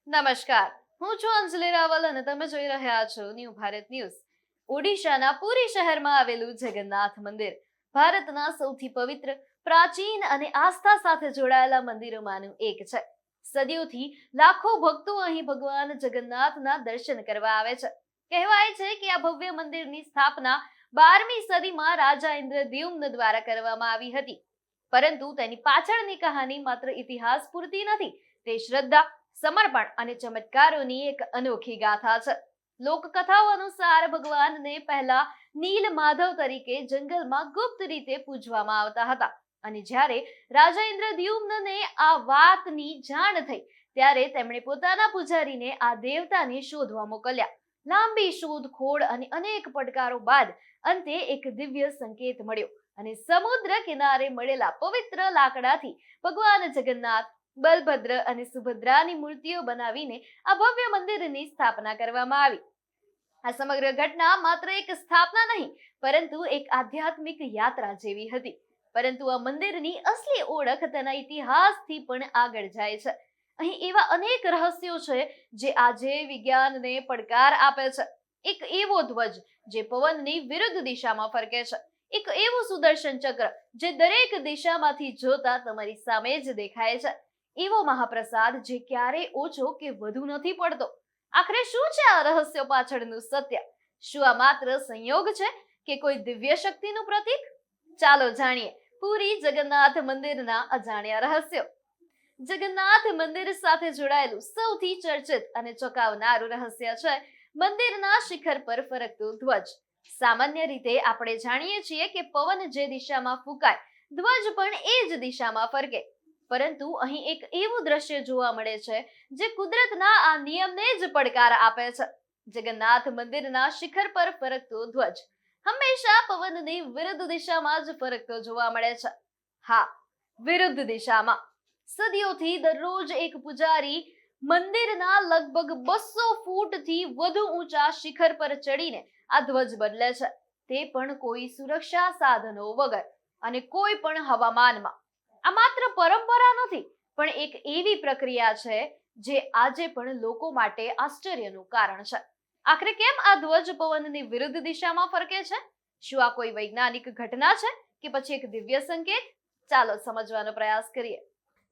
નમસ્કાર, હું છું અંજલિ રાવલ અને તમે જોઈ રહ્યા છો ન્યૂ ભારત ન્યૂઝ. ઓડિશાના પુરી શહેરમાં આવેલું જગન્નાથ મંદિર ભારતના સૌથી પવિત્ર, પ્રાચીન અને આસ્થા સાથે જોડાયેલા મંદિરોમાંનું એક છે. સદીઓથી લાખો ભક્તો અહીં ભગવાન જગન્નાથના દર્શન કરવા આવે છે. કહેવાય છે કે આ ભવ્ય મંદિરની સ્થાપના 12મી સદીમાં રાજા ઇન્દ્રદ્યુમ્ન દ્વારા કરવામાં આવી હતી. પરંતુ તેની પાછળની કહાની માત્ર ઇતિહાસ પૂરતી નથી, તે શ્રદ્ધા, સમર્પણ અને ચમત્કારોની એક અનોખી ગાથા છે. લોકકથાઓ અનુસાર ભગવાનને પહેલા નીલ માધવ તરીકે જંગલમાં ગુપ્ત રીતે પૂજવામાં આવતા હતા અને જ્યારે રાજા ઇન્દ્રદ્યુમ્નને આ વાતની જાણ થઈ ત્યારે તેમણે પોતાના પૂજારીને આ દેવતાને શોધવા મોકલ્યા. લાંબી શોધખોળ અને અનેક પડકારો બાદ અંતે એક દિવ્ય સંકેત મળ્યો અને સમુદ્ર કિનારે મળેલા પવિત્ર લાકડાથી ભગવાન જગન્નાથ, બલભદ્ર અને સુભદ્રાની મૂર્તિઓ બનાવીને આ ભવ્ય મંદિરની સ્થાપના કરવામાં આવી. આ સમગ્ર ઘટના માત્ર એક સ્થાપના નહીં, પરંતુ એક આધ્યાત્મિક યાત્રા જેવી હતી. પરંતુ આ મંદિરની અસલી ઓળખ તેના ઇતિહાસથી પણ આગળ જાય છે. અહીં એવા અનેક રહસ્યો છે જે આજે વિજ્ઞાનને પડકાર આપે છે. એક એવો ધ્વજ જે પવનની વિરુદ્ધ દિશામાં ફરકે છે, એક એવું સુદર્શન ચક્ર જે દરેક દિશામાંથી જોતા તમારી સામે જ દેખાય છે, એવો મહાપ્રસાદ જે ક્યારેય ઓછો કે વધુ નથી પડતો. આખરે શું છે આ રહસ્યો પાછળનું સત્ય? શું આ માત્ર સંયોગ છે કે કોઈ દિવ્ય શક્તિનું પ્રતીક? ચાલો જાણીએ પુરી જગન્નાથ મંદિરના અજાણ્યા રહસ્યો. જગન્નાથ મંદિર સાથે જોડાયેલું સૌથી ચર્ચિત અને ચોંકાવનારું રહસ્ય છે મંદિરના શિખર પર ફરકતો ધ્વજ. સામાન્ય રીતે આપણે જાણીએ છીએ કે પવન જે દિશામાં ફૂંકાય, ધ્વજ પણ એ જ દિશામાં ફરકે. પરંતુ અહીં એક એવું દ્રશ્ય જોવા મળે છે જે કુદરતના આ નિયમને જ પડકાર આપે છે. જગન્નાથ મંદિરના શિખર પર ફરકતો ધ્વજ હંમેશા પવનની વિરુદ્ધ દિશામાં જ ફરકતો જોવા મળે છે. હા, વિરુદ્ધ દિશામાં. સદીઓથી દરરોજ એક પૂજારી મંદિરના લગભગ 200 ફૂટથી વધુ ઊંચા શિખર પર ચડીને આ ધ્વજ બદલે છે, તે પણ કોઈ સુરક્ષા સાધનો વગર અને કોઈ પણ હવામાનમાં. આ માત્ર પરંપરા નથી, પણ એક એવી પ્રક્રિયા છે જે આજે પણ લોકો માટે આશ્ચર્યનું કારણ છે. આખરે કેમ આ ધ્વજ પવનની વિરુદ્ધ દિશામાં ફરકે છે? શું આ કોઈ વૈજ્ઞાનિક ઘટના છે કે પછી એક દિવ્ય સંકેત? ચાલો સમજવાનો પ્રયાસ કરીએ.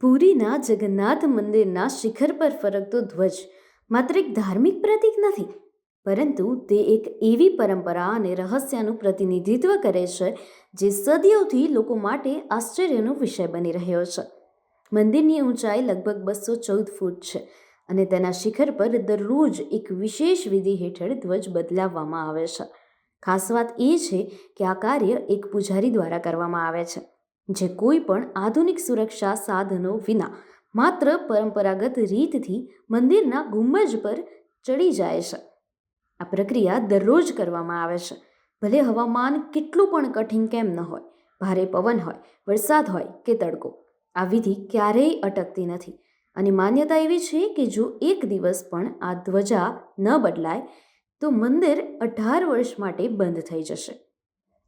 પુરીના જગન્નાથ મંદિરના શિખર પર ફરકતો ધ્વજ માત્ર એક ધાર્મિક પ્રતીક નથી, પરંતુ તે એક એવી પરંપરા અને રહસ્યનું પ્રતિનિધિત્વ કરે છે જે સદીઓથી લોકો માટે આશ્ચર્યનો વિષય બની રહ્યો છે. મંદિરની ઊંચાઈ લગભગ 214 ફૂટ છે અને તેના શિખર પર દરરોજ એક વિશેષ વિધિ હેઠળ ધ્વજ બદલાવવામાં આવે છે. ખાસ વાત એ છે કે આ કાર્ય એક પૂજારી દ્વારા કરવામાં આવે છે, જે કોઈ પણ આધુનિક સુરક્ષા સાધનો વિના માત્ર પરંપરાગત રીતથી મંદિરના ગુંબજ પર ચડી જાય છે. આ પ્રક્રિયા દરરોજ કરવામાં આવે છે, ભલે હવામાન કેટલું પણ કઠિન કેમ ન હોય, ભારે પવન હોય, વરસાદ હોય કે તડકો. આ વિધિ ક્યારેય અટકતી નથી અને માન્યતા એવી છે કે જો એક દિવસ પણ આ ધ્વજા ન બદલાય તો મંદિર 18 વર્ષ માટે બંધ થઈ જશે.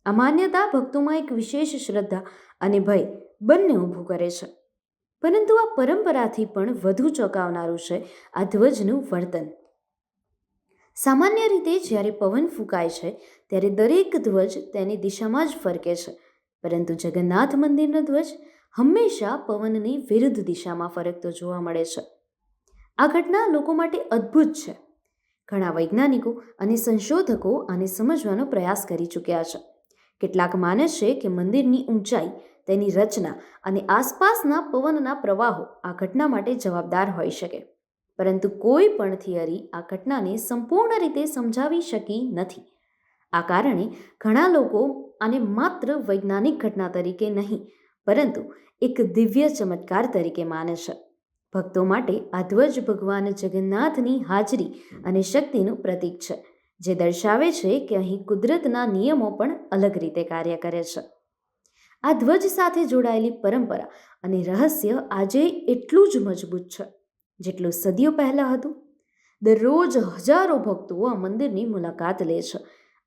આ માન્યતા ભક્તોમાં એક વિશેષ શ્રદ્ધા અને ભય બંને ઊભું કરે છે. પરંતુ આ પરંપરાથી પણ વધુ ચોંકાવનારું છે આ ધ્વજનું વર્તન. સામાન્ય રીતે જ્યારે પવન ફૂંકાય છે ત્યારે દરેક ધ્વજ તેની દિશામાં જ ફરકે છે, પરંતુ જગન્નાથ મંદિરનો ધ્વજ હંમેશા પવનની વિરુદ્ધ દિશામાં ફરકતો જોવા મળે છે. આ ઘટના લોકો માટે અદ્ભુત છે. ઘણા વૈજ્ઞાનિકો અને સંશોધકો આને સમજવાનો પ્રયાસ કરી ચૂક્યા છે. કેટલાક માને છે કે મંદિરની ઊંચાઈ, તેની રચના અને આસપાસના પવનના પ્રવાહો આ ઘટના માટે જવાબદાર હોઈ શકે. પરંતુ કોઈ પણ થિયરી આ ઘટનાને સંપૂર્ણ રીતે સમજાવી શકી નથી. આ કારણે ઘણા લોકો આને માત્ર વૈજ્ઞાનિક ઘટના તરીકે નહીં, પરંતુ એક દિવ્ય ચમત્કાર તરીકે માને છે. ભક્તો માટે આ ધ્વજ ભગવાન જગન્નાથની હાજરી અને શક્તિનું પ્રતીક છે, જે દર્શાવે છે કે અહીં કુદરતના નિયમો પણ અલગ રીતે કાર્ય કરે છે. આ ધ્વજ સાથે જોડાયેલી પરંપરા અને રહસ્ય આજે એટલું જ મજબૂત છે જેટલું સદીઓ પહેલાં હતું. દરરોજ હજારો ભક્તો આ મંદિરની મુલાકાત લે છે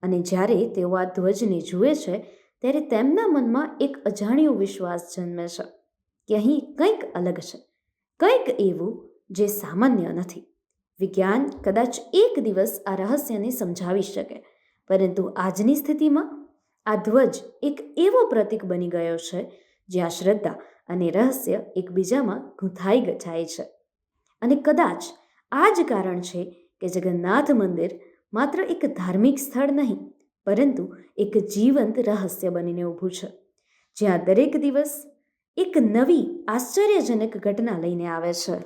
અને જ્યારે તેઓ આ ધ્વજને જુએ છે ત્યારે તેમના મનમાં એક અજાણ્યો વિશ્વાસ જન્મે છે કે અહીં કંઈક અલગ છે, કંઈક એવું જે સામાન્ય નથી. વિજ્ઞાન કદાચ એક દિવસ આ રહસ્યને સમજાવી શકે, પરંતુ આજની સ્થિતિમાં આ ધ્વજ એક એવો પ્રતીક બની ગયો છે જ્યાં શ્રદ્ધા અને રહસ્ય એકબીજામાં ગૂંથાઈ જાય છે. અને કદાચ આ જ કારણ છે કે જગન્નાથ મંદિર માત્ર એક ધાર્મિક સ્થળ નહીં, પરંતુ એક જીવંત રહસ્ય બનીને ઊભું છે, જ્યાં દરેક દિવસ એક નવી આશ્ચર્યજનક ઘટના લઈને આવે છે.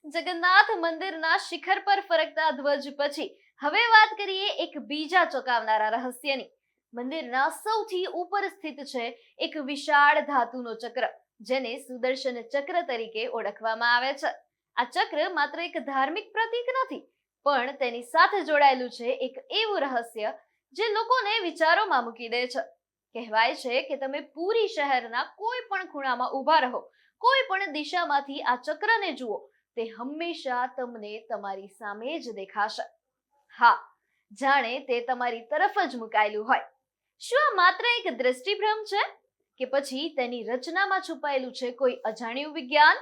જગન્નાથ મંદિરના શિખર પર ફરકતા ધ્વજ પછી હવે વાત કરીએ એક બીજા ચોંકાવનારા રહસ્યની. મંદિરના સૌથી ઉપર સ્થિત છે એક વિશાળ ધાતુનો ચક્ર, જેને સુદર્શન ચક્ર તરીકે ઓળખવામાં આવે છે. આ ચક્ર માત્ર એક ધાર્મિક પ્રતીક નથી, પણ તેની સાથે જોડાયેલું છે એક એવું રહસ્ય જે લોકોને વિચારોમાં મૂકી દે છે. કહેવાય છે કે તમે પુરી શહેરના કોઈ પણ ખૂણામાં ઊભા રહો, કોઈ પણ દિશામાંથી આ ચક્રને જુઓ, તે હંમેશા તમને તમારી સામે જ દેખાશે. હા, જાણે તે તમારી તરફ જ મુકાયેલું હોય. શું આ માત્ર એક દ્રષ્ટિભ્રમ છે, કે પછી તેની રચનામાં છુપાયેલું છે કોઈ અજાણ્યું વિજ્ઞાન?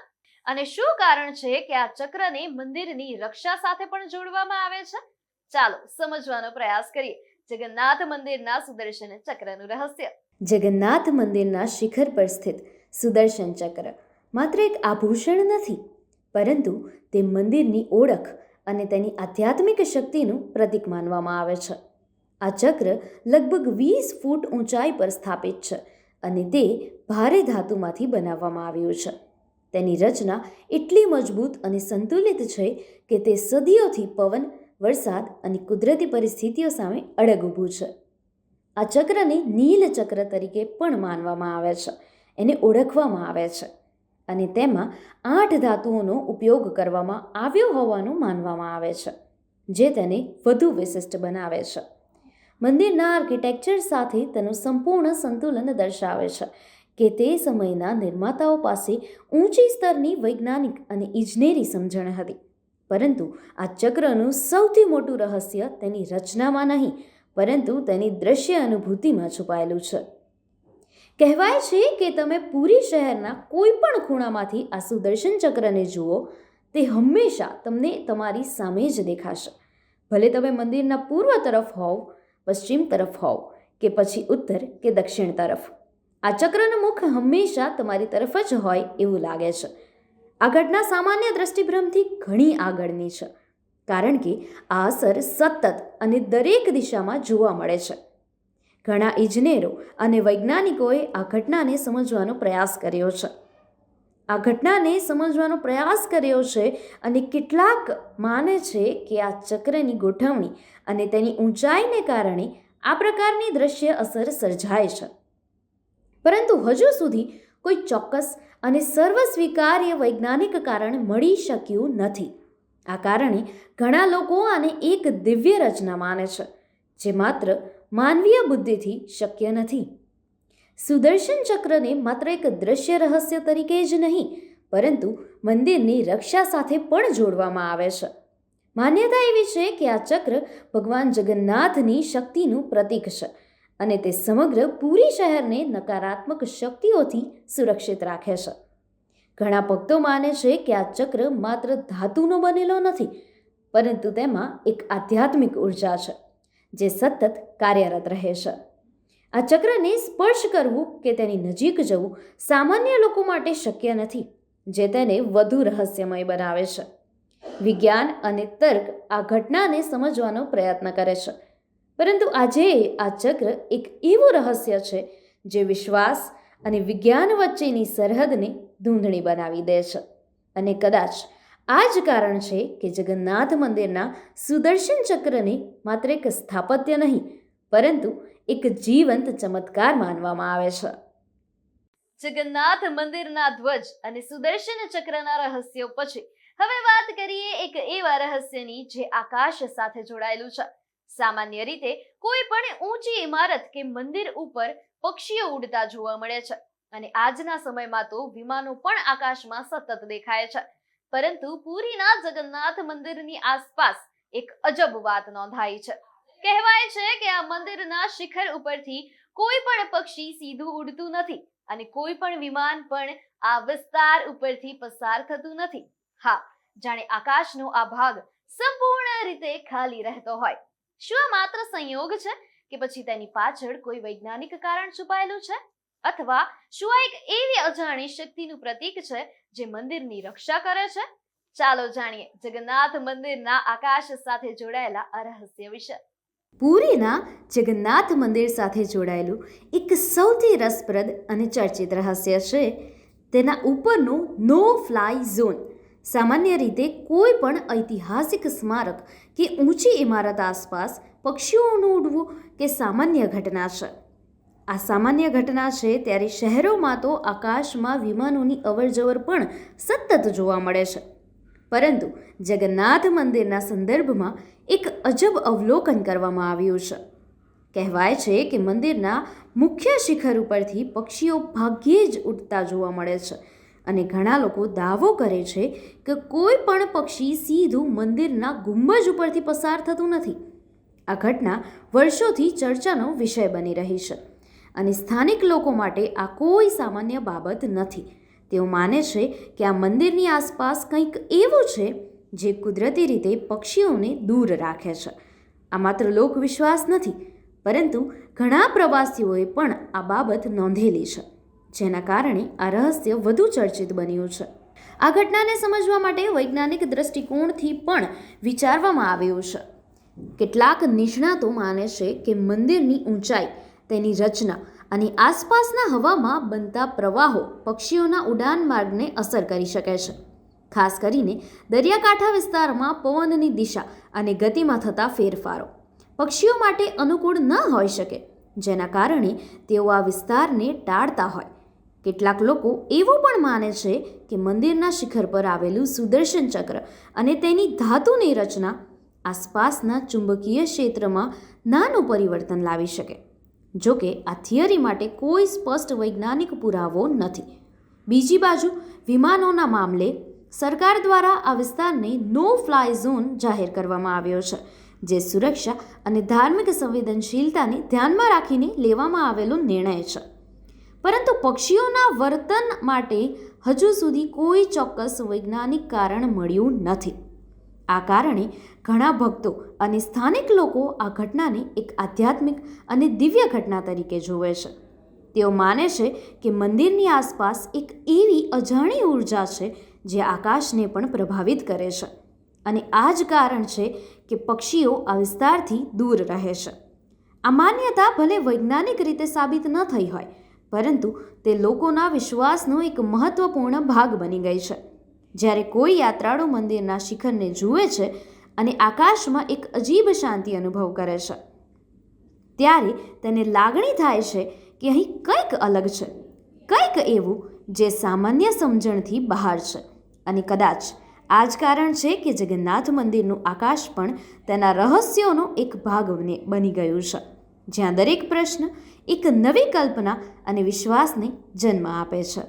અને શું કારણ છે કે આ ચક્રને મંદિરની રક્ષા સાથે પણ જોડવામાં આવે છે? ચાલો સમજવાનો પ્રયાસ કરીએ જગન્નાથ મંદિરના સુદર્શન ચક્રનું રહસ્ય. જગન્નાથ મંદિરના શિખર પર સ્થિત સુદર્શન ચક્ર માત્ર એક આભૂષણ નથી, પરંતુ તે મંદિરની ઓળખ અને તેની આધ્યાત્મિક શક્તિનું પ્રતીક માનવામાં આવે છે. આ ચક્ર લગભગ 20 ફૂટ ઊંચાઈ પર સ્થાપિત છે અને તે ભારે ધાતુમાંથી બનાવવામાં આવ્યું છે. તેની રચના એટલી મજબૂત અને સંતુલિત છે કે તે સદીઓથી પવન, વરસાદ અને કુદરતી પરિસ્થિતિઓ સામે અડગ ઊભું છે. આ ચક્રને નીલ ચક્ર તરીકે પણ માનવામાં આવે છે, એને ઓળખવામાં આવે છે, અને તેમાં 8 ધાતુઓનો ઉપયોગ કરવામાં આવ્યો હોવાનું માનવામાં આવે છે, જે તેને વધુ વિશિષ્ટ બનાવે છે. મંદિરના આર્કિટેક્ચર સાથે તેનું સંપૂર્ણ સંતુલન દર્શાવે છે કે તે સમયના નિર્માતાઓ પાસે ઊંચી સ્તરની વૈજ્ઞાનિક અને ઇજનેરી સમજણ હતી. પરંતુ આ ચક્રનું સૌથી મોટું રહસ્ય તેની રચનામાં નહીં, પરંતુ તેની દ્રશ્ય અનુભૂતિમાં છુપાયેલું છે. કહેવાય છે કે તમે પુરી શહેરના કોઈ પણ ખૂણામાંથી આ સુદર્શન ચક્રને જુઓ, તે હંમેશા તમને તમારી સામે જ દેખાશે. ભલે તમે મંદિરના પૂર્વ તરફ હોવ, પશ્ચિમ તરફ હોવ, કે પછી ઉત્તર કે દક્ષિણ તરફ, આ ચક્રનું મુખ હંમેશા તમારી તરફ જ હોય એવું લાગે છે. આ ઘટના સામાન્ય દ્રષ્ટિભ્રમથી ઘણી આગળની છે, કારણ કે આ અસર સતત અને દરેક દિશામાં જોવા મળે છે. ઘણા ઇજનેરો અને વૈજ્ઞાનિકોએ આ ઘટનાને સમજવાનો પ્રયાસ કર્યો છે અને કેટલાક માને છે કે આ ચક્રની ગોઠવણી અને તેની ઊંચાઈને કારણે આ પ્રકારની દ્રશ્ય અસર સર્જાય છે. પરંતુ હજુ સુધી કોઈ ચોક્કસ અને સર્વસ્વીકાર્ય વૈજ્ઞાનિક કારણ મળી શક્યું નથી. આ કારણે ઘણા લોકો આને એક દિવ્ય રચના માને છે, જે માત્ર માનવીય બુદ્ધિથી શક્ય નથી. સુદર્શન ચક્રને માત્ર એક દ્રશ્ય રહસ્ય તરીકે જ નહીં, પરંતુ મંદિરની રક્ષા સાથે પણ જોડવામાં આવે છે. માન્યતા એવી છે કે આ ચક્ર ભગવાન જગન્નાથની શક્તિનું પ્રતીક છે અને તે સમગ્ર પુરી શહેરને નકારાત્મક શક્તિઓથી સુરક્ષિત રાખે છે. ઘણા ભક્તો માને છે કે આ ચક્ર માત્ર ધાતુનો બનેલો નથી, પરંતુ તેમાં એક આધ્યાત્મિક ઉર્જા છે જે સતત કાર્યરત રહે છે. આ ચક્રને સ્પર્શ કરવું કે તેની નજીક જવું સામાન્ય લોકો માટે શક્ય નથી, જે તેને વધુ રહસ્યમય બનાવે છે. વિજ્ઞાન અને તર્ક આ ઘટનાને સમજવાનો પ્રયત્ન કરે છે, પરંતુ આજે આ ચક્ર એક એવું રહસ્ય છે જે વિશ્વાસ અને વિજ્ઞાન વચ્ચેની સરહદને ધૂંધળી બનાવી દે છે. અને કદાચ આ જ કારણ છે કે જગન્નાથ મંદિરના સુદર્શન ચક્રને માત્ર એક સ્થાપત્ય નહીં, પરંતુ એક જીવંત ચમત્કાર માનવામાં આવે છે. જગન્નાથ મંદિરના ધ્વજ અને સુદર્શન ચક્રના રહસ્યો પછી હવે વાત કરીએ એક એવા રહસ્યની જે આકાશ સાથે જોડાયેલું છે. સામાન્ય રીતે કોઈ પણ ઊંચી ઇમારત કે મંદિર ઉપર પક્ષીઓ ઉડતા જોવા મળે છે, અને આજના સમયમાં તો વિમાનો પણ આકાશમાં સતત દેખાય છે. પરંતુ પુરીના જગન્નાથ મંદિરની આસપાસ એક અજબ વાત નોંધાઈ છે. કહેવાય છે કે આ મંદિરના શિખર ઉપરથી કોઈ પણ પક્ષી સીધું ઉડતું નથી અને કોઈ પણ વિમાન પણ આ વિસ્તાર ઉપરથી પસાર થતું નથી. હા, જાણે આકાશનો આ ભાગ સંપૂર્ણ રીતે ખાલી રહેતો હોય. શું આ માત્ર સંયોગ છે કે પછી તેની પાછળ કોઈ વૈજ્ઞાનિક કારણ છુપાયેલું છે? અથવા શું આ એક એવી અજાણી શક્તિનું પ્રતીક છે જે મંદિરની રક્ષા કરે છે? ચાલો જાણીએ જગન્નાથ મંદિરના આકાશ સાથે જોડાયેલા આ રહસ્ય વિશે. પુરીના જગન્નાથ મંદિર સાથે જોડાયેલું એક સૌથી રસપ્રદ અને ચર્ચિત રહસ્ય છે તેના ઉપરનો નો ફ્લાય ઝોન. સામાન્ય રીતે કોઈ પણ ઐતિહાસિક સ્મારક કે ઊંચી ઇમારત આસપાસ પક્ષીઓનું ઉડવું કે સામાન્ય ઘટના છે. આ સામાન્ય ઘટના છે ત્યારે શહેરોમાં તો આકાશમાં વિમાનોની અવરજવર પણ સતત જોવા મળે છે. પરંતુ જગન્નાથ મંદિરના સંદર્ભમાં એક અજબ અવલોકન કરવામાં આવ્યું છે. કહેવાય છે કે મંદિરના મુખ્ય શિખર ઉપરથી પક્ષીઓ ભાગ્યે જ ઉડતા જોવા મળે છે અને ઘણા લોકો દાવો કરે છે કે કોઈ પણ પક્ષી સીધું મંદિરના ગુંબજ ઉપરથી પસાર થતું નથી. આ ઘટના વર્ષોથી ચર્ચાનો વિષય બની રહી છે અને સ્થાનિક લોકો માટે આ કોઈ સામાન્ય બાબત નથી. તેઓ માને છે કે આ મંદિરની આસપાસ કંઈક એવું છે જે કુદરતી રીતે પક્ષીઓને દૂર રાખે છે. આ માત્ર લોકવિશ્વાસ નથી, પરંતુ ઘણા પ્રવાસીઓએ પણ આ બાબત નોંધેલી છે, જેના કારણે આ રહસ્ય વધુ ચર્ચિત બન્યું છે. આ ઘટનાને સમજવા માટે વૈજ્ઞાનિક દૃષ્ટિકોણથી પણ વિચારવામાં આવ્યું છે. કેટલાક નિષ્ણાતો માને છે કે મંદિરની ઊંચાઈ, તેની રચના અને આસપાસના હવામાં બનતા પ્રવાહો પક્ષીઓના ઉડાન માર્ગને અસર કરી શકે છે. ખાસ કરીને દરિયાકાંઠા વિસ્તારમાં પવનની દિશા અને ગતિમાં થતા ફેરફારો પક્ષીઓ માટે અનુકૂળ ન હોઈ શકે, જેના કારણે તેઓ આ વિસ્તારને ટાળતા હોય. કેટલાક લોકો એવું પણ માને છે કે મંદિરના શિખર પર આવેલું સુદર્શન ચક્ર અને તેની ધાતુની રચના આસપાસના ચુંબકીય ક્ષેત્રમાં નાનું પરિવર્તન લાવી શકે. જોકે આ થિયરી માટે કોઈ સ્પષ્ટ વૈજ્ઞાનિક પુરાવો નથી. બીજી બાજુ વિમાનોના મામલે સરકાર દ્વારા આ વિસ્તારને નો ફ્લાય ઝોન જાહેર કરવામાં આવ્યો છે, જે સુરક્ષા અને ધાર્મિક સંવેદનશીલતાને ધ્યાનમાં રાખીને લેવામાં આવેલો નિર્ણય છે. પરંતુ પક્ષીઓના વર્તન માટે હજુ સુધી કોઈ ચોક્કસ વૈજ્ઞાનિક કારણ મળ્યું નથી. આ કારણે ઘણા ભક્તો અને સ્થાનિક લોકો આ ઘટનાને એક આધ્યાત્મિક અને દિવ્ય ઘટના તરીકે જુએ છે. તેઓ માને છે કે મંદિરની આસપાસ એક એવી અજાણી ઉર્જા છે જે આકાશને પણ પ્રભાવિત કરે છે અને આ જ કારણ છે કે પક્ષીઓ આ વિસ્તારથી દૂર રહે છે. આ માન્યતા ભલે વૈજ્ઞાનિક રીતે સાબિત ન થઈ હોય, પરંતુ તે લોકોના વિશ્વાસનો એક મહત્વપૂર્ણ ભાગ બની ગઈ છે. જ્યારે કોઈ યાત્રાળુ મંદિરના શિખરને જુએ છે અને આકાશમાં એક અજીબ શાંતિ અનુભવ કરે છે, ત્યારે તેને લાગણી થાય છે કે અહીં કંઈક અલગ છે, કંઈક એવું જે સામાન્ય સમજણથી બહાર છે. અને કદાચ આ જ કારણ છે કે જગન્નાથ મંદિરનું આકાશ પણ તેના રહસ્યોનો એક ભાગ બની ગયું છે, જ્યાં દરેક પ્રશ્ન એક નવી કલ્પના અને વિશ્વાસને જન્મ આપે છે.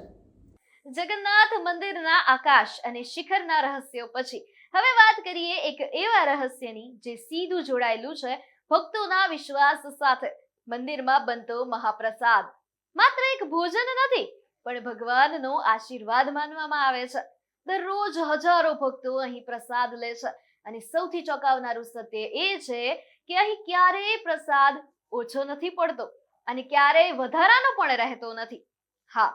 જગન્નાથ મંદિરના આકાશ અને શિખરના રહસ્યો પછી હવે વાત કરીએ એક એવા રહસ્યની જે સીધું જોડાયેલું છે ભક્તોના વિશ્વાસ સાથે. મંદિરમાં બનતો મહાપ્રસાદ માત્ર એક ભોજન નથી, પણ ભગવાનનો આશીર્વાદ માનવામાં આવે છે. દરરોજ હજારો ભક્તો અહીં પ્રસાદ લે છે અને સૌથી ચોંકાવનારું સત્ય એ છે કે અહીં ક્યારેય પ્રસાદ ઓછો નથી પડતો અને ક્યારેય વધારાનો પણ રહેતો નથી. હા,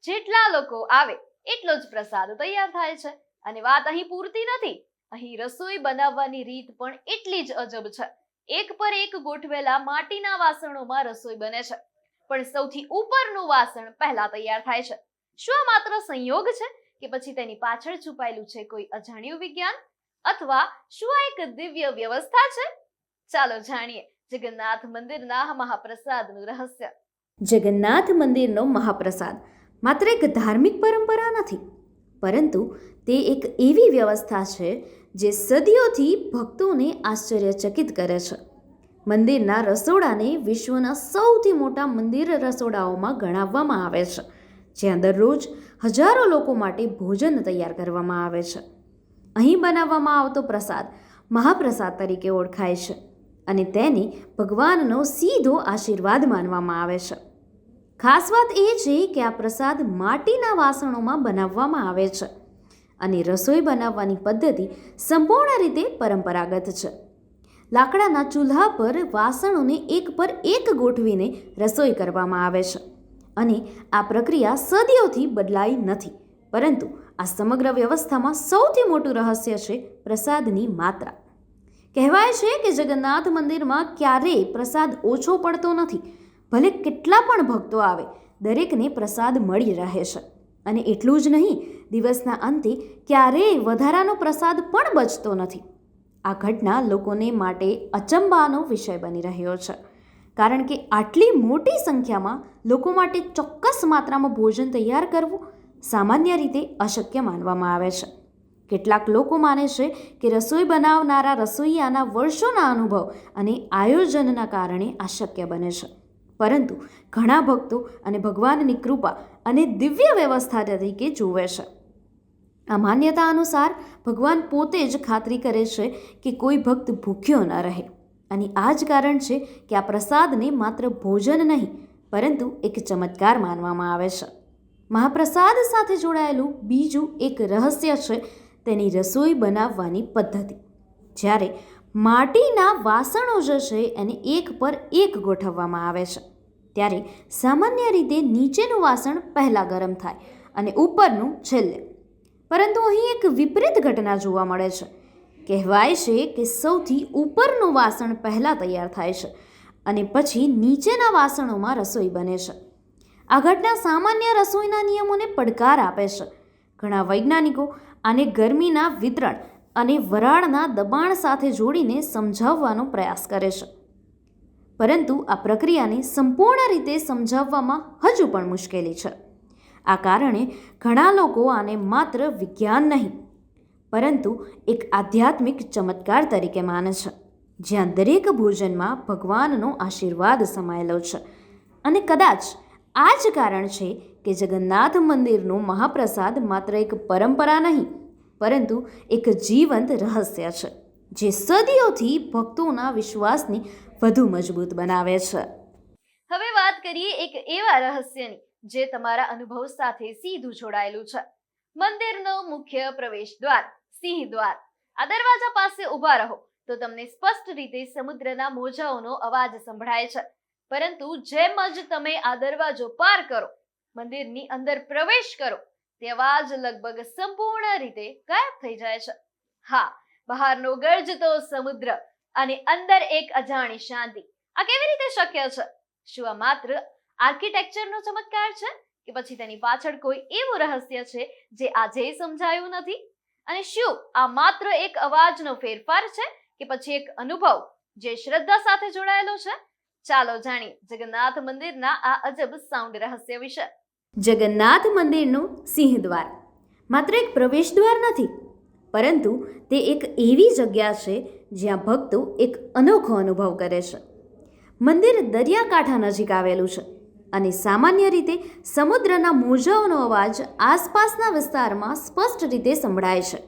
જેટલા લોકો આવે એટલો જ પ્રસાદ તૈયાર થાય છે. અને વાત અહીં પૂરતી નથી, અહીં રસોઈ બનાવવાની રીત પણ એટલી જ અજબ છે. એક પર એક ગોઠવેલા માટીના વાસણોમાં રસોઈ બને છે, પણ સૌથી ઉપરનું વાસણ પહેલા તૈયાર થાય છે. શું આ માત્ર સંયોગ છે કે પછી તેની પાછળ છુપાયેલું છે કોઈ અજાણ્યું વિજ્ઞાન? અથવા શું આ એક દિવ્ય વ્યવસ્થા છે? ચાલો જાણીએ જગન્નાથ મંદિરના મહાપ્રસાદનું રહસ્ય. જગન્નાથ મંદિરનો મહાપ્રસાદ માત્ર એક ધાર્મિક પરંપરા નથી, પરંતુ તે એક એવી વ્યવસ્થા છે જે સદીઓથી ભક્તોને આશ્ચર્યચકિત કરે છે. મંદિરના રસોડાને વિશ્વના સૌથી મોટા મંદિર રસોડાઓમાં ગણાવવામાં આવે છે, જ્યાં દરરોજ હજારો લોકો માટે ભોજન તૈયાર કરવામાં આવે છે. અહીં બનાવવામાં આવતો પ્રસાદ મહાપ્રસાદ તરીકે ઓળખાય છે અને તેને ભગવાનનો સીધો આશીર્વાદ માનવામાં આવે છે. ખાસ વાત એ છે કે આ પ્રસાદ માટીના વાસણોમાં બનાવવામાં આવે છે અને રસોઈ બનાવવાની પદ્ધતિ સંપૂર્ણ રીતે પરંપરાગત છે. લાકડાના ચૂલ્હા પર વાસણોને એક પર એક ગોઠવીને રસોઈ કરવામાં આવે છે અને આ પ્રક્રિયા સદીઓથી બદલાઈ નથી. પરંતુ આ સમગ્ર વ્યવસ્થામાં સૌથી મોટું રહસ્ય છે પ્રસાદની માત્રા. કહેવાય છે કે જગન્નાથ મંદિરમાં ક્યારેય પ્રસાદ ઓછો પડતો નથી. ભલે કેટલા પણ ભક્તો આવે, દરેકને પ્રસાદ મળી રહે છે. અને એટલું જ નહીં, દિવસના અંતે ક્યારેય વધારાનો પ્રસાદ પણ બચતો નથી. આ ઘટના લોકોને માટે અચંબાનો વિષય બની રહ્યો છે, કારણ કે આટલી મોટી સંખ્યામાં લોકો માટે ચોક્કસ માત્રામાં ભોજન તૈયાર કરવું સામાન્ય રીતે અશક્ય માનવામાં આવે છે. કેટલાક લોકો માને છે કે રસોઈ બનાવનારા રસોઈયાના વર્ષોના અનુભવ અને આયોજનના કારણે આ શક્ય બને છે. પરંતુ ઘણા ભક્તો અને ભગવાનની કૃપા અને દિવ્ય વ્યવસ્થા તરીકે જુએ છે. આ માન્યતા અનુસાર ભગવાન પોતે જ ખાતરી કરે છે કે કોઈ ભક્ત ભૂખ્યો ન રહે. અને આ જ કારણ છે કે આ પ્રસાદને માત્ર ભોજન નહીં, પરંતુ એક ચમત્કાર માનવામાં આવે છે. મહાપ્રસાદ સાથે જોડાયેલું બીજું એક રહસ્ય છે તેની રસોઈ બનાવવાની પદ્ધતિ. જ્યારે માટીના વાસણો જે છે એને એક પર એક ગોઠવવામાં આવે છે, ત્યારે સામાન્ય રીતે નીચેનું વાસણ પહેલાં ગરમ થાય અને ઉપરનું છેલ્લે. પરંતુ અહીં એક વિપરીત ઘટના જોવા મળે છે. કહેવાય છે કે સૌથી ઉપરનું વાસણ પહેલાં તૈયાર થાય છે અને પછી નીચેના વાસણોમાં રસોઈ બને છે. આ ઘટના સામાન્ય રસોઈના નિયમોને પડકાર આપે છે. ઘણા વૈજ્ઞાનિકો આને ગરમીના વિતરણ અને વરાળના દબાણ સાથે જોડીને સમજાવવાનો પ્રયાસ કરે છે. પરંતુ આ પ્રક્રિયાને સંપૂર્ણ રીતે સમજાવવામાં હજુ પણ મુશ્કેલી છે. આ કારણે ઘણા લોકો આને માત્ર વિજ્ઞાન નહીં, પરંતુ એક આધ્યાત્મિક ચમત્કાર તરીકે માને છે, જ્યાં દરેક ભોજનમાં ભગવાનનો આશીર્વાદ સમાયેલો છે. અને કદાચ આ જ કારણ છે કે જગન્નાથ મંદિરનો મહાપ્રસાદ માત્ર એક પરંપરા નહીં, પરંતુ એક જીવંત રહસ્ય છે, જે સદીઓથી ભક્તોના વિશ્વાસને વધુ મજબૂત બનાવે છે. હવે વાત કરીએ એક એવા રહસ્યની જે તમારા અનુભવ સાથે સીધું જોડાયેલું છે. મંદિરનો મુખ્ય પ્રવેશ દ્વાર, સિંહ દ્વાર. આ દરવાજા પાસે ઊભા રહો તો તમને સ્પષ્ટ રીતે સમુદ્રના મોજાઓનો અવાજ સંભળાય છે. પરંતુ જેમ જ તમે આ દરવાજો પાર કરો, મંદિરની અંદર પ્રવેશ કરો, તે અવાજ લગભગ સંપૂર્ણ રીતે ગાયબ થઈ જાય છે. હા, બહારનો ગર્જતો સમુદ્ર અને અંદર એક અજાણી શાંતિ. આ કેવી રીતે શક્ય છે? શું આ માત્ર આર્કિટેક્ચરનો ચમત્કાર છે, કે પછી તેની પાછળ કોઈ એવું રહસ્ય છે જે આજે સમજાયું નથી? અને શું આ માત્ર એક અવાજનો ફેરફાર છે, કે પછી એક અનુભવ જે શ્રદ્ધા સાથે જોડાયેલો છે? ચાલો જાણીએ જગન્નાથ મંદિરના આ અજબ સાઉન્ડ રહસ્ય વિશે. જગન્નાથ મંદિરનું સિંહદ્વાર માત્ર એક પ્રવેશ દ્વાર નથી, પરંતુ તે એક એવી જગ્યા છે જ્યાં ભક્તો એક અનોખો અનુભવ કરે છે. મંદિર દરિયાકાંઠા નજીક આવેલું છે અને સામાન્ય રીતે સમુદ્રના મોજાઓનો અવાજ આસપાસના વિસ્તારમાં સ્પષ્ટ રીતે સંભળાય છે.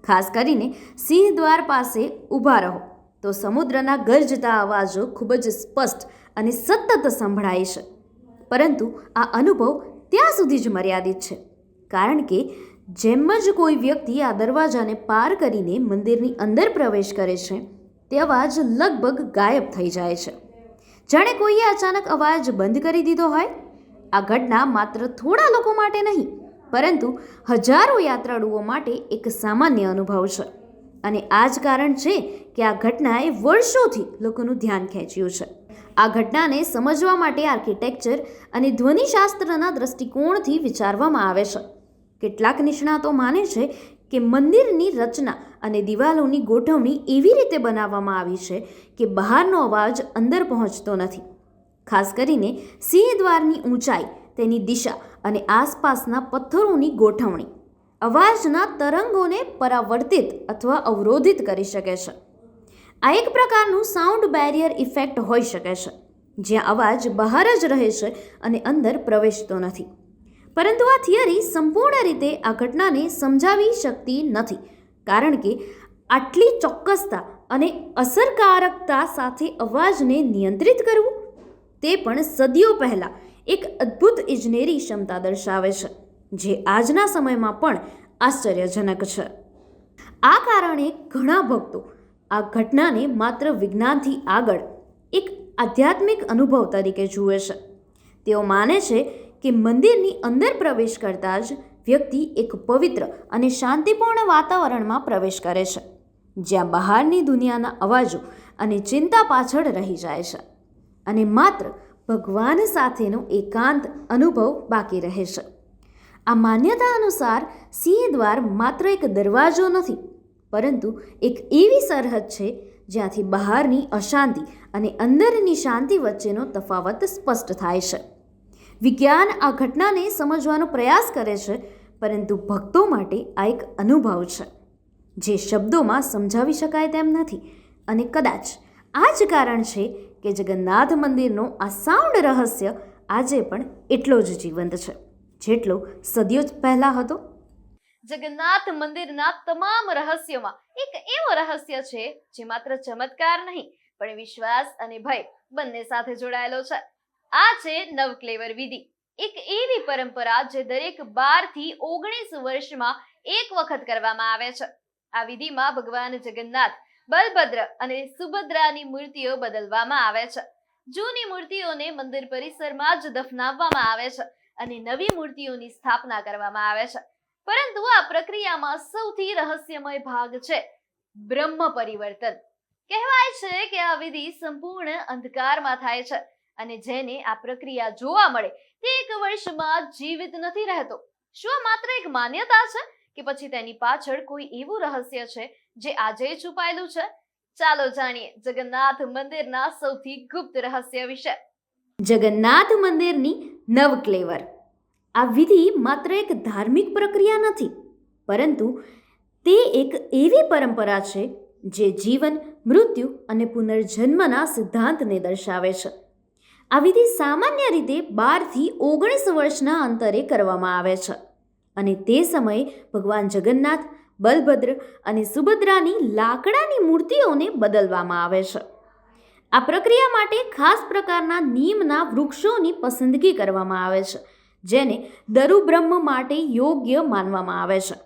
ખાસ કરીને સિંહદ્વાર પાસે ઊભા રહો તો સમુદ્રના ગર્જતા અવાજો ખૂબ જ સ્પષ્ટ અને સતત સંભળાય છે. પરંતુ આ અનુભવ ત્યાં સુધી જ મર્યાદિત છે, કારણ કે જેમ જ કોઈ વ્યક્તિ આ દરવાજાને પાર કરીને મંદિરની અંદર પ્રવેશ કરે છે, તે અવાજ લગભગ ગાયબ થઈ જાય છે, જાણે કોઈએ અચાનક અવાજ બંધ કરી દીધો હોય. આ ઘટના માત્ર થોડા લોકો માટે નહીં, પરંતુ હજારો યાત્રાળુઓ માટે એક સામાન્ય અનુભવ છે. અને આ જ કારણ છે કે આ ઘટનાએ વર્ષોથી લોકોનું ધ્યાન ખેંચ્યું છે. આ ઘટનાને સમજવા માટે આર્કિટેક્ચર અને ધ્વનિશાસ્ત્રના દૃષ્ટિકોણથી વિચારવામાં આવે છે. કેટલાક નિષ્ણાતો માને છે કે મંદિરની રચના અને દિવાલોની ગોઠવણી એવી રીતે બનાવવામાં આવી છે કે બહારનો અવાજ અંદર પહોંચતો નથી. ખાસ કરીને સિંહદ્વારની ઊંચાઈ, તેની દિશા અને આસપાસના પથ્થરોની ગોઠવણી અવાજના તરંગોને પરાવર્તિત અથવા અવરોધિત કરી શકે છે. આ એક પ્રકારનું સાઉન્ડ બેરિયર ઇફેક્ટ હોઈ શકે છે, જ્યાં અવાજ બહાર જ રહે છે અને અંદર પ્રવેશતો નથી. પરંતુ આ થિયરી સંપૂર્ણ રીતે આ ઘટનાને સમજાવી શકતી નથી, કારણ કે આટલી ચોક્કસતા અને અસરકારકતા સાથે અવાજને નિયંત્રિત કરવું તે પણ સદીઓ પહેલાં એક અદ્ભુત ઇજનેરી ક્ષમતા દર્શાવે છે, જે આજના સમયમાં પણ આશ્ચર્યજનક છે. આ કારણે ઘણા ભક્તો આ ઘટનાને માત્ર વિજ્ઞાનથી આગળ એક આધ્યાત્મિક અનુભવ તરીકે જુએ છે. તેઓ માને છે કે મંદિરની અંદર પ્રવેશ કરતાં જ વ્યક્તિ એક પવિત્ર અને શાંતિપૂર્ણ વાતાવરણમાં પ્રવેશ કરે છે, જ્યાં બહારની દુનિયાના અવાજો અને ચિંતા પાછળ રહી જાય છે અને માત્ર ભગવાન સાથેનો એકાંત અનુભવ બાકી રહે છે. આ માન્યતા અનુસાર સિંહ દ્વાર માત્ર એક દરવાજો નથી, પરંતુ એક એવી સરહદ છે જ્યાંથી બહારની અશાંતિ અને અંદરની શાંતિ વચ્ચેનો તફાવત સ્પષ્ટ થાય છે. વિજ્ઞાન આ ઘટનાને સમજવાનો પ્રયાસ કરે છે, પરંતુ ભક્તો માટે આ એક અનુભવ છે જે શબ્દોમાં સમજાવી શકાય તેમ નથી. અને કદાચ આ જ કારણ છે કે જગન્નાથ મંદિરનો આ સાઉન્ડ રહસ્ય આજે પણ એટલો જ જીવંત છે જેટલો સદીઓ પહેલા હતો. જગન્નાથ મંદિરના તમામ રહસ્યોમાં એક એવો રહસ્ય છે જે માત્ર ચમત્કાર નહીં પણ વિશ્વાસ અને ભય બંને સાથે જોડાયેલો છે. આ છે નવક્લેવર વિધિ, એક એવી પરંપરા જે દરેક 12 થી 19 વર્ષમાં એક વખત કરવામાં આવે છે. આ વિધિમાં ભગવાન જગન્નાથ, બલભદ્ર અને સુભદ્રાની મૂર્તિઓ બદલવામાં આવે છે. જૂની મૂર્તિઓને મંદિર પરિસરમાં જ દફનાવવામાં આવે છે અને નવી મૂર્તિઓની સ્થાપના કરવામાં આવે છે. પરંતુ આ પ્રક્રિયામાં સૌથી રહસ્યમય ભાગ છે બ્રહ્મ પરિવર્તન. કહેવાય છે કે આ વિધિ સંપૂર્ણ અંધકારમાં થાય છે અને જેને આ પ્રક્રિયા જોવા મળે તે 1 વર્ષમાં જીવિત નથી રહેતો. શું આ માત્ર એક માન્યતા છે કે પછી તેની પાછળ કોઈ એવું રહસ્ય છે જે આજે છુપાયેલું છે? ચાલો જાણીએ જગન્નાથ મંદિરના સૌથી ગુપ્ત રહસ્ય વિશે. જગન્નાથ મંદિરની નવક્લેવર. આ વિધિ માત્ર એક ધાર્મિક પ્રક્રિયા નથી, પરંતુ તે એક એવી પરંપરા છે જે જીવન, મૃત્યુ અને પુનર્જન્મના સિદ્ધાંતને દર્શાવે છે. આ વિધિ સામાન્ય રીતે 12 થી 19 વર્ષના અંતરે કરવામાં આવે છે અને તે સમયે ભગવાન જગન્નાથ, બલભદ્ર અને સુભદ્રાની લાકડાની મૂર્તિઓને બદલવામાં આવે છે. આ પ્રક્રિયા માટે ખાસ પ્રકારના નીમના વૃક્ષોની પસંદગી કરવામાં આવે છે, જેને દરુબ્રહ્મ માટે યોગ્ય માનવામાં આવે છે.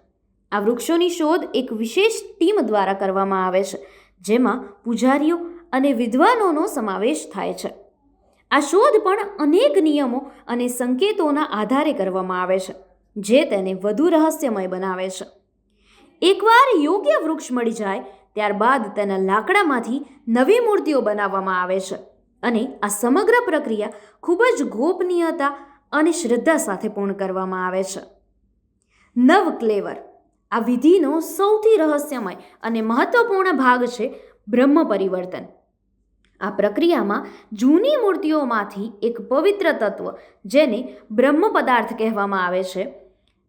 આ વૃક્ષોની શોધ એક વિશેષ ટીમ દ્વારા કરવામાં આવે છે, જેમાં પૂજારીઓ અને વિદ્વાનોનો સમાવેશ થાય છે. આ શોધ પણ અનેક નિયમો અને સંકેતોના આધારે કરવામાં આવે છે, જે તેને વધુ રહસ્યમય બનાવે છે. એકવાર યોગ્ય વૃક્ષ મળી જાય ત્યારબાદ તેના લાકડામાંથી નવી મૂર્તિઓ બનાવવામાં આવે છે અને આ સમગ્ર પ્રક્રિયા ખૂબ જ ગોપનીયતા અને શ્રદ્ધા સાથે પૂર્ણ કરવામાં આવે છે. નવક્લેવર. આ વિધિનો સૌથી રહસ્યમય અને મહત્વપૂર્ણ ભાગ છે બ્રહ્મ પરિવર્તન. આ પ્રક્રિયામાં જૂની મૂર્તિઓમાંથી એક પવિત્ર તત્વ, જેને બ્રહ્મ પદાર્થ કહેવામાં આવે છે,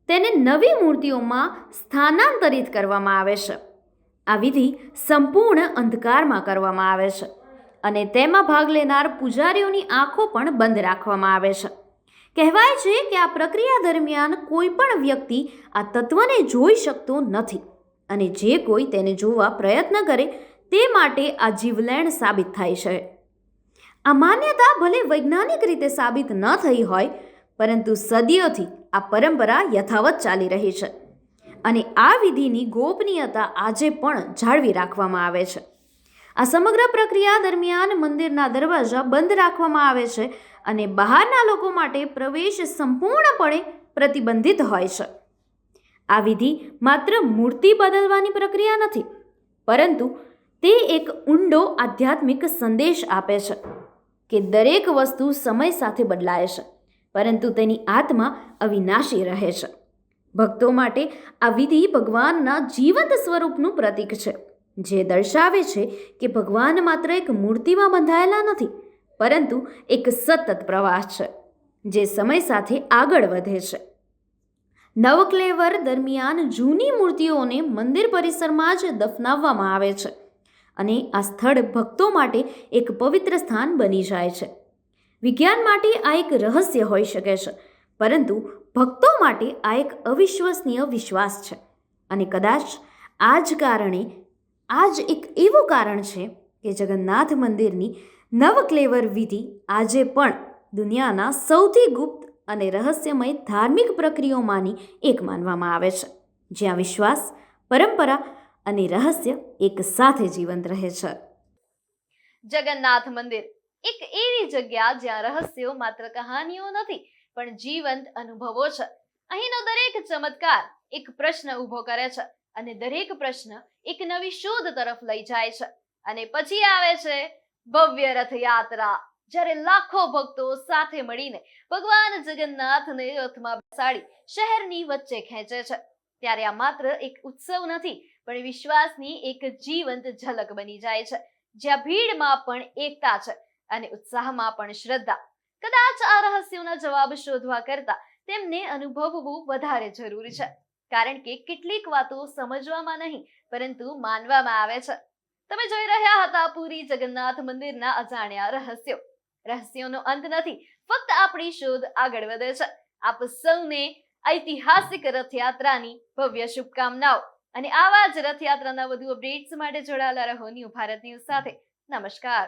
તેને નવી મૂર્તિઓમાં સ્થાનાંતરિત કરવામાં આવે છે. આ વિધિ સંપૂર્ણ અંધકારમાં કરવામાં આવે છે અને તેમાં ભાગ લેનાર પૂજારીઓની આંખો પણ બંધ રાખવામાં આવે છે. કહેવાય છે કે આ પ્રક્રિયા દરમિયાન કોઈ પણ વ્યક્તિ આ તત્વને જોઈ શકતો નથી અને જે કોઈ તેને જોવા પ્રયત્ન કરે તે માટે આ જીવલેણ સાબિત થાય છે. આ માન્યતા ભલે વૈજ્ઞાનિક રીતે સાબિત ન થઈ હોય, પરંતુ સદીઓથી આ પરંપરા યથાવત ચાલી રહી છે અને આ વિધિની ગોપનીયતા આજે પણ જાળવી રાખવામાં આવે છે. આ સમગ્ર પ્રક્રિયા દરમિયાન મંદિરના દરવાજા બંધ રાખવામાં આવે છે અને બહારના લોકો માટે પ્રવેશ સંપૂર્ણપણે પ્રતિબંધિત હોય છે. આ વિધિ માત્ર મૂર્તિ બદલવાની પ્રક્રિયા નથી, પરંતુ તે એક ઊંડો આધ્યાત્મિક સંદેશ આપે છે કે દરેક વસ્તુ સમય સાથે બદલાય છે, પરંતુ તેની આત્મા અવિનાશી રહે છે. ભક્તો માટે આ વિધિ ભગવાનના જીવંત સ્વરૂપનું પ્રતીક છે, જે દર્શાવે છે કે ભગવાન માત્ર એક મૂર્તિમાં બંધાયેલા નથી, પરંતુ એક સતત પ્રવાહ છે જે સમય સાથે આગળ વધે છે. નવક્લેવર દરમિયાન જૂની મૂર્તિઓને મંદિર પરિસરમાં જ દફનાવવામાં આવે છે અને આ સ્થળ ભક્તો માટે એક પવિત્ર સ્થાન બની જાય છે. વિજ્ઞાન માટે આ એક રહસ્ય હોઈ શકે છે, પરંતુ ભક્તો માટે આ એક અવિશ્વસનીય વિશ્વાસ છે અને કદાચ આ જ એક એવું કારણ છે કે જગન્નાથ મંદિરની નવક્લેવર વિધિ આજે પણ દુનિયાના સૌથી ગુપ્ત અને રહસ્યમય ધાર્મિક પ્રક્રિયાઓમાંની એક માનવામાં આવે છે. જ્યાં વિશ્વાસ, પરંપરા અને રહસ્ય એક સાથે જીવંત રહે છે. જગન્નાથ મંદિર એક એવી જગ્યા જ્યાં રહસ્યો માત્ર કહાનીઓ નથી પણ જીવંત અનુભવો છે. અહીંનો દરેક ચમત્કાર એક પ્રશ્ન ઊભો કરે છે અને દરેક પ્રશ્ન એક નવી શોધ તરફ લઈ જાય છે. અને પછી આવે છે ભવ્ય રથયાત્રા, જ્યારે લાખો ભક્તો સાથે મળીને ભગવાન જગન્નાથને રથમાં બેસાડી શહેરની વચ્ચે ખેંચે છે. ત્યારે આ માત્ર એક ઉત્સવ નથી પણ વિશ્વાસની એક જીવંત ઝલક બની જાય છે, જ્યાં ભીડમાં પણ એકતા છે અને ઉત્સાહમાં પણ શ્રદ્ધા. કદાચ આ રહસ્યોના જવાબ શોધવા કરતા તેમને અનુભવવું વધારે જરૂરી છે, કારણ કે કેટલીક વાતો સમજવામાં નહીં પરંતુ માનવામાં આવે છે. તમે જોઈ રહ્યા હતા પુરી જગન્નાથ મંદિરના અજાણ્યા રહસ્યો. રહસ્યોનો અંત નથી, ફક્ત આપણી શોધ આગળ વધે છે. આપ સૌને ઐતિહાસિક રથયાત્રાની ભવ્ય શુભકામનાઓ. અને આવા જ રથયાત્રાના વધુ અપડેટ્સ માટે જોડાયેલા રહો ન્યૂ ભારત ન્યૂઝ સાથે. નમસ્કાર.